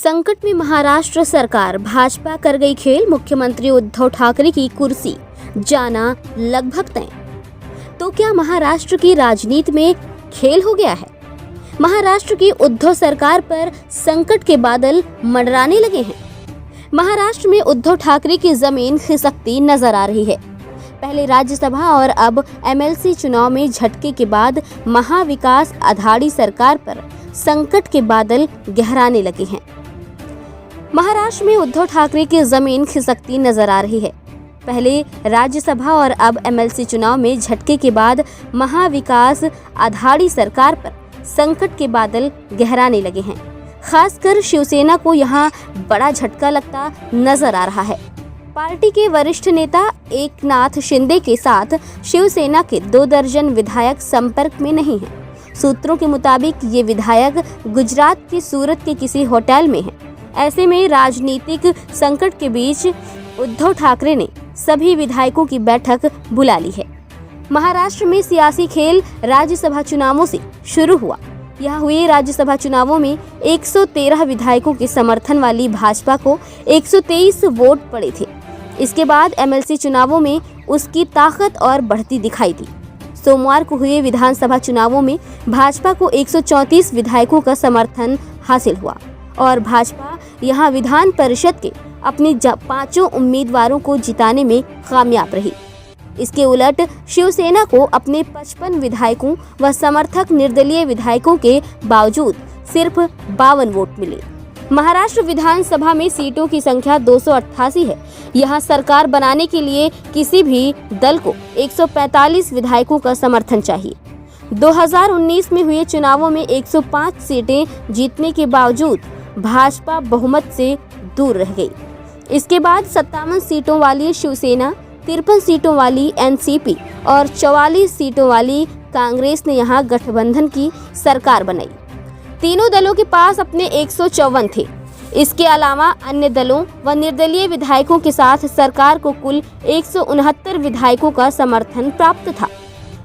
संकट में महाराष्ट्र सरकार, भाजपा कर गई खेल, मुख्यमंत्री उद्धव ठाकरे की कुर्सी जाना लगभग तय। तो क्या महाराष्ट्र की राजनीति में खेल हो गया है? महाराष्ट्र की उद्धव सरकार पर संकट के बादल मंडराने लगे हैं। महाराष्ट्र में उद्धव ठाकरे की जमीन खिसकती नजर आ रही है। पहले राज्यसभा और अब एमएलसी चुनाव में झटके के बाद महाविकास आघाड़ी सरकार पर संकट के बादल गहराने लगे हैं। महाराष्ट्र में उद्धव ठाकरे की जमीन खिसकती नजर आ रही है। पहले राज्यसभा और अब एमएलसी चुनाव में झटके के बाद महाविकास आघाड़ी सरकार पर संकट के बादल गहराने लगे हैं। खासकर शिवसेना को यहां बड़ा झटका लगता नजर आ रहा है। पार्टी के वरिष्ठ नेता एकनाथ शिंदे के साथ शिवसेना के 2 दर्जन विधायक संपर्क में नहीं हैं। सूत्रों के मुताबिक ये विधायक गुजरात के सूरत के किसी होटल में हैं। ऐसे में राजनीतिक संकट के बीच उद्धव ठाकरे ने सभी विधायकों की बैठक बुला ली है। महाराष्ट्र में सियासी खेल राज्यसभा चुनावों से शुरू हुआ। यहाँ हुए राज्यसभा चुनावों में 113 विधायकों के समर्थन वाली भाजपा को 123 वोट पड़े थे। इसके बाद एमएलसी चुनावों में उसकी ताकत और बढ़ती दिखाई दी। सोमवार को हुए विधानसभा चुनावों में भाजपा को 134 विधायकों का समर्थन हासिल हुआ और भाजपा यहां विधान परिषद के अपने 5 उम्मीदवारों को जिताने में कामयाब रही। इसके उलट शिवसेना को अपने 55 विधायकों व समर्थक निर्दलीय विधायकों के बावजूद सिर्फ 52 वोट मिले। महाराष्ट्र विधानसभा में सीटों की संख्या 288 है। यहां सरकार बनाने के लिए किसी भी दल को 145 विधायकों का समर्थन चाहिए। 2019 में हुए चुनावों में 105 सीटें जीतने के बावजूद भाजपा बहुमत से दूर रह गई। इसके बाद 57 सीटों वाली शिवसेना, 53 सीटों वाली एनसीपी और 44 सीटों वाली कांग्रेस ने यहां गठबंधन की सरकार बनाई। तीनों दलों के पास अपने 154 थे। इसके अलावा अन्य दलों व निर्दलीय विधायकों के साथ सरकार को कुल 169 विधायकों का समर्थन प्राप्त था।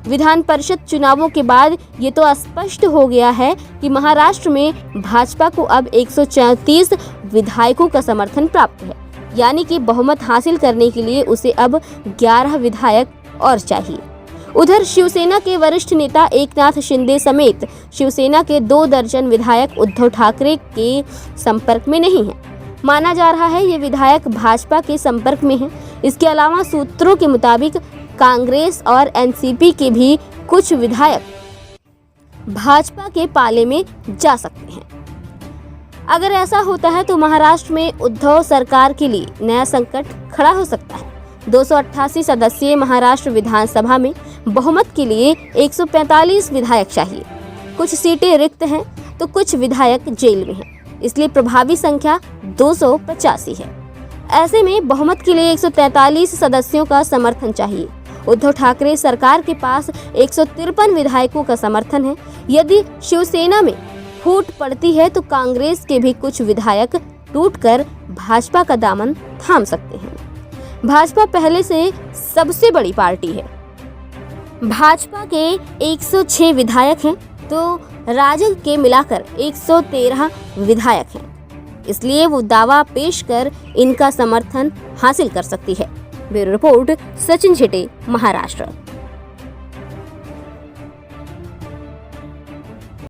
विधान परिषद चुनावों के बाद ये तो स्पष्ट हो गया है कि महाराष्ट्र में भाजपा को अब 134 विधायकों का समर्थन प्राप्त है, यानी कि बहुमत हासिल करने के लिए उसे अब 11 विधायक और चाहिए। उधर शिवसेना के वरिष्ठ नेता एकनाथ शिंदे समेत शिवसेना के 2 दर्जन विधायक उद्धव ठाकरे के संपर्क में नहीं हैं। माना जा रहा है ये विधायक भाजपा के संपर्क में हैं। इसके अलावा सूत्रों के मुताबिक कांग्रेस और एनसीपी के भी कुछ विधायक भाजपा के पाले में जा सकते हैं। अगर ऐसा होता है तो महाराष्ट्र में उद्धव सरकार के लिए नया संकट खड़ा हो सकता है। 288 सदस्यीय महाराष्ट्र विधानसभा में बहुमत के लिए 145 विधायक चाहिए। कुछ सीटें रिक्त हैं तो कुछ विधायक जेल में हैं, इसलिए प्रभावी संख्या 285 है। ऐसे में बहुमत के लिए 143 सदस्यों का समर्थन चाहिए। उद्धव ठाकरे सरकार के पास 153 विधायकों का समर्थन है। यदि शिवसेना में फूट पड़ती है तो कांग्रेस के भी कुछ विधायक टूटकर भाजपा का दामन थाम सकते हैं। भाजपा पहले से सबसे बड़ी पार्टी है। भाजपा के 106 विधायक हैं तो राजद के मिलाकर 113 विधायक हैं, इसलिए वो दावा पेश कर इनका समर्थन हासिल कर सकती है। Bureau report, Sachin Jhete, Maharashtra.